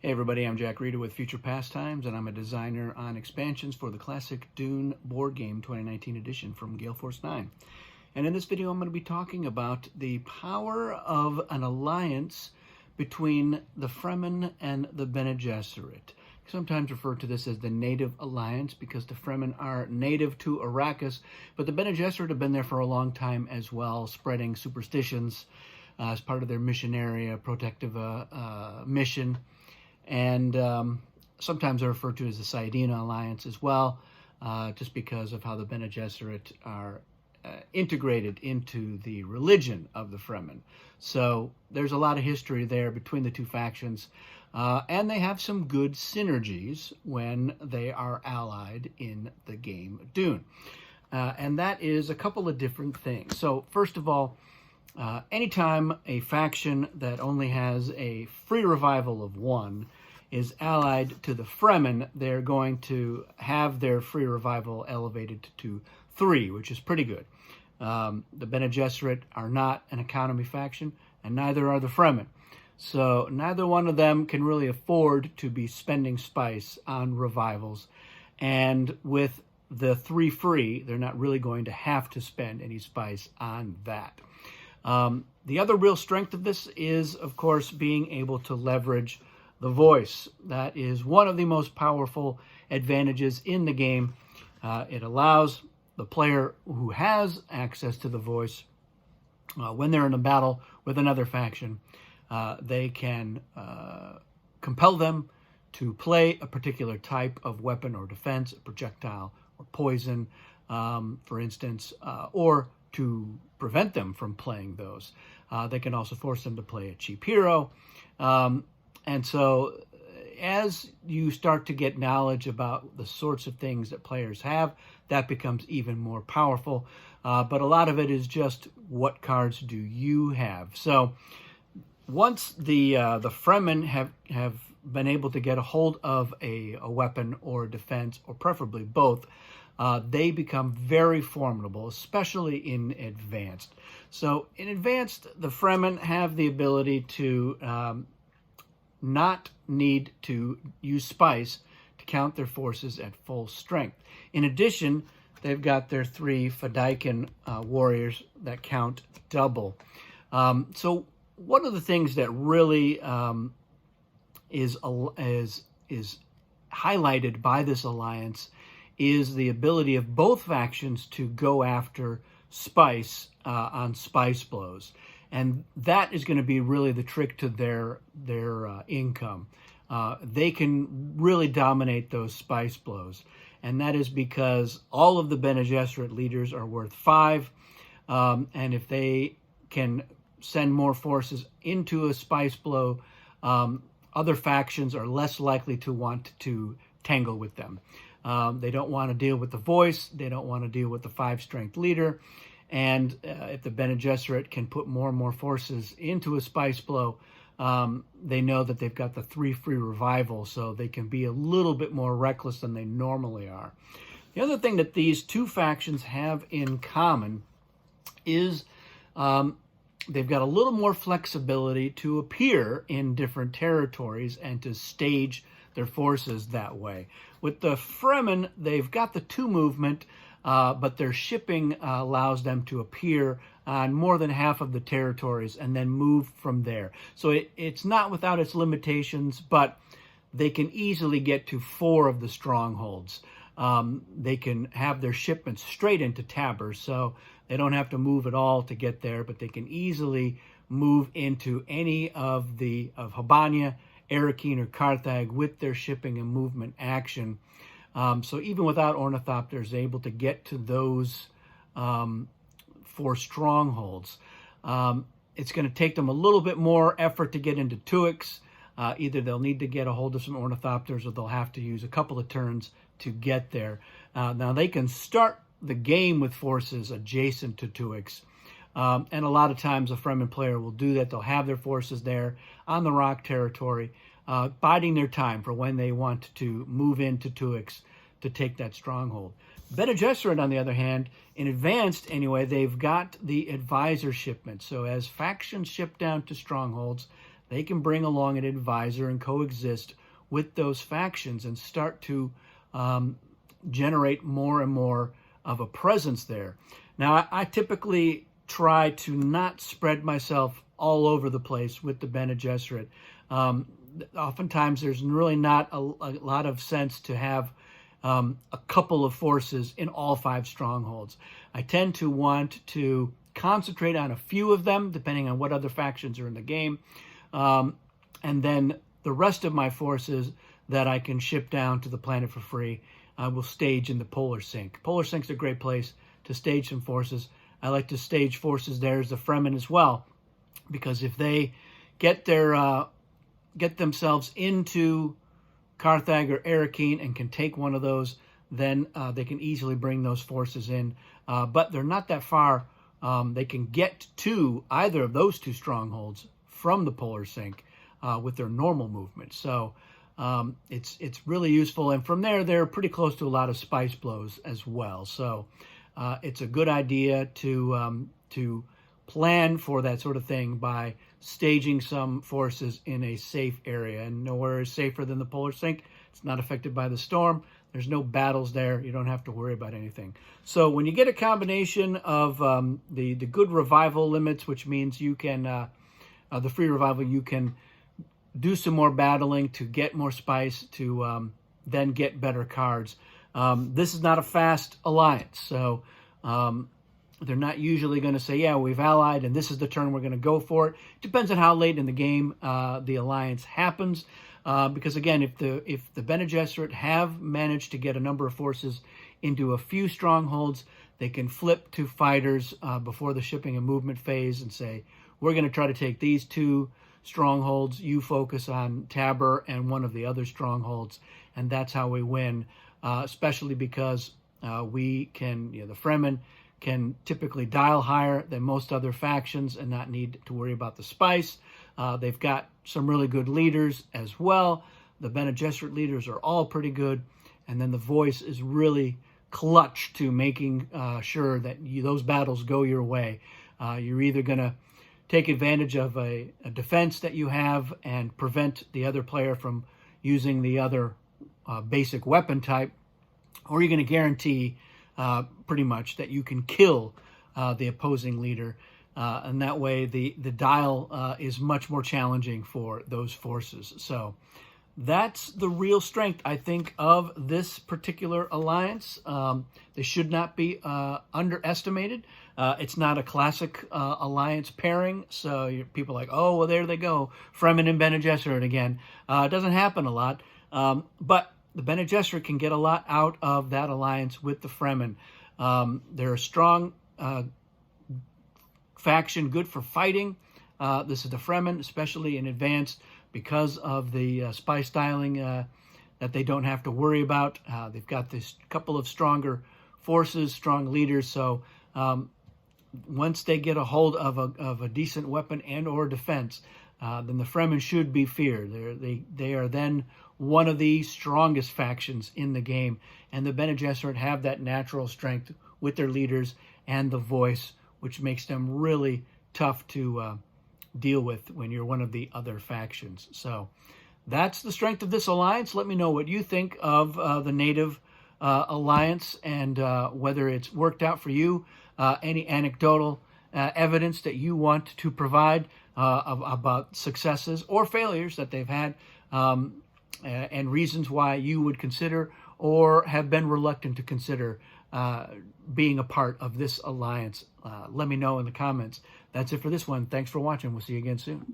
Hey everybody, I'm Jack Reeder with Future Pastimes, and I'm a designer on expansions for the classic Dune board game 2019 edition from Gale Force 9. And in this video, I'm going to be talking about the power of an alliance between the Fremen and the Bene Gesserit. Sometimes referred to this as the Native Alliance because the Fremen are native to Arrakis, but the Bene Gesserit have been there for a long time as well, spreading superstitions as part of their missionary protective mission. And sometimes they're referred to as the Saidina Alliance as well, just because of how the Bene Gesserit are integrated into the religion of the Fremen. So there's a lot of history there between the two factions, and they have some good synergies when they are allied in the game Dune. And that is a couple of different things. So first of all, anytime a faction that only has a free revival of one is allied to the Fremen, they're going to have their free revival elevated to 3, which is pretty good. The Bene Gesserit are not an economy faction, and neither are the Fremen. So neither one of them can really afford to be spending spice on revivals. And with the 3 free, they're not really going to have to spend any spice on that. The other real strength of this is, of course, being able to leverage the voice. That is one of the most powerful advantages in the game. It allows the player who has access to the voice, when they're in a battle with another faction, they can compel them to play a particular type of weapon or defense, a projectile or poison, for instance, or to prevent them from playing those. They can also force them to play a cheap hero. And so as you start to get knowledge about the sorts of things that players have, that becomes even more powerful. But a lot of it is just what cards do you have. So once the Fremen have been able to get a hold of a weapon or defense, or preferably both, they become very formidable, especially in Advanced. So in Advanced, the Fremen have the ability to not need to use spice to count their forces at full strength. In addition, they've got their 3 Fedaykin warriors that count double. So one of the things that really is highlighted by this alliance is the ability of both factions to go after spice on spice blows. And that is going to be really the trick to their income. They can really dominate those spice blows. And that is because all of the Bene Gesserit leaders are worth 5. And if they can send more forces into a spice blow, other factions are less likely to want to tangle with them. They don't want to deal with the voice. They don't want to deal with the 5-strength leader. And if the Bene Gesserit can put more and more forces into a spice blow, they know that they've got the 3 free revival, so they can be a little bit more reckless than they normally are. The other thing that these two factions have in common is they've got a little more flexibility to appear in different territories and to stage their forces that way. With the Fremen, they've got the 2 movement, but their shipping allows them to appear on more than half of the territories and then move from there. So it's not without its limitations, but they can easily get to 4 of the strongholds. They can have their shipments straight into Tabor, so they don't have to move at all to get there, but they can easily move into any of Habania, Arakeen, or Carthage with their shipping and movement action. So even without ornithopters, they're able to get to those 4 strongholds. It's going to take them a little bit more effort to get into Tuix. Either they'll need to get a hold of some ornithopters, or they'll have to use a couple of turns to get there. Now they can start the game with forces adjacent to Tuix. And a lot of times a Fremen player will do that. They'll have their forces there on the rock territory, biding their time for when they want to move into Tuix to take that stronghold. Bene Gesserit, on the other hand, in Advanced anyway, they've got the advisor shipment. So as factions ship down to strongholds, they can bring along an advisor and coexist with those factions and start to generate more and more of a presence there. Now, I typically try to not spread myself all over the place with the Bene Gesserit. Oftentimes, there's really not a lot of sense to have a couple of forces in all 5 strongholds. I tend to want to concentrate on a few of them, depending on what other factions are in the game, and then the rest of my forces that I can ship down to the planet for free, I will stage in the Polar Sink. Polar Sink's a great place to stage some forces. I like to stage forces there as the Fremen as well, because if they get themselves into Carthage or Arakeen and can take one of those, then they can easily bring those forces in. But they're not that far. They can get to either of those 2 strongholds from the Polar Sink with their normal movement. So it's really useful. And from there, they're pretty close to a lot of spice blows as well. So it's a good idea to plan for that sort of thing by staging some forces in a safe area. And nowhere is safer than the Polar Sink. It's not affected by the storm. There's no battles there. You don't have to worry about anything. So when you get a combination of the good revival limits, which means you can, the free revival, you can do some more battling to get more spice to then get better cards. This is not a fast alliance. So they're not usually going to say, yeah, we've allied and this is the turn we're going to go for it. Depends on how late in the game the alliance happens. Because again, if the Bene Gesserit have managed to get a number of forces into a few strongholds, they can flip to fighters before the shipping and movement phase and say, we're going to try to take these 2 strongholds. You focus on Tabor and one of the other strongholds, and that's how we win. Especially because we can, the Fremen can typically dial higher than most other factions and not need to worry about the spice. They've got some really good leaders as well. The Bene Gesserit leaders are all pretty good. And then the voice is really clutch to making sure that those battles go your way. You're either going to take advantage of a defense that you have and prevent the other player from using the other basic weapon type, or you're going to guarantee pretty much that you can kill the opposing leader. And that way the dial is much more challenging for those forces. So that's the real strength, I think, of this particular alliance. They should not be underestimated. It's not a classic alliance pairing, so people are like, oh, well, there they go, Fremin and Bene Gesserit again. It doesn't happen a lot, but the Bene Gesserit can get a lot out of that alliance with the Fremen. They're a strong faction, good for fighting. This is the Fremen, especially in advanced, because of the spy styling that they don't have to worry about. They've got this couple of stronger forces, strong leaders. So once they get a hold of a decent weapon and or defense, then the Fremen should be feared. They are then one of the strongest factions in the game. And the Bene Gesserit have that natural strength with their leaders and the voice, which makes them really tough to deal with when you're one of the other factions. So that's the strength of this alliance. Let me know what you think of the native alliance and whether it's worked out for you. Any anecdotal evidence that you want to provide about successes or failures that they've had, and reasons why you would consider or have been reluctant to consider being a part of this alliance. Let me know in the comments. That's it for this one. Thanks for watching. We'll see you again soon.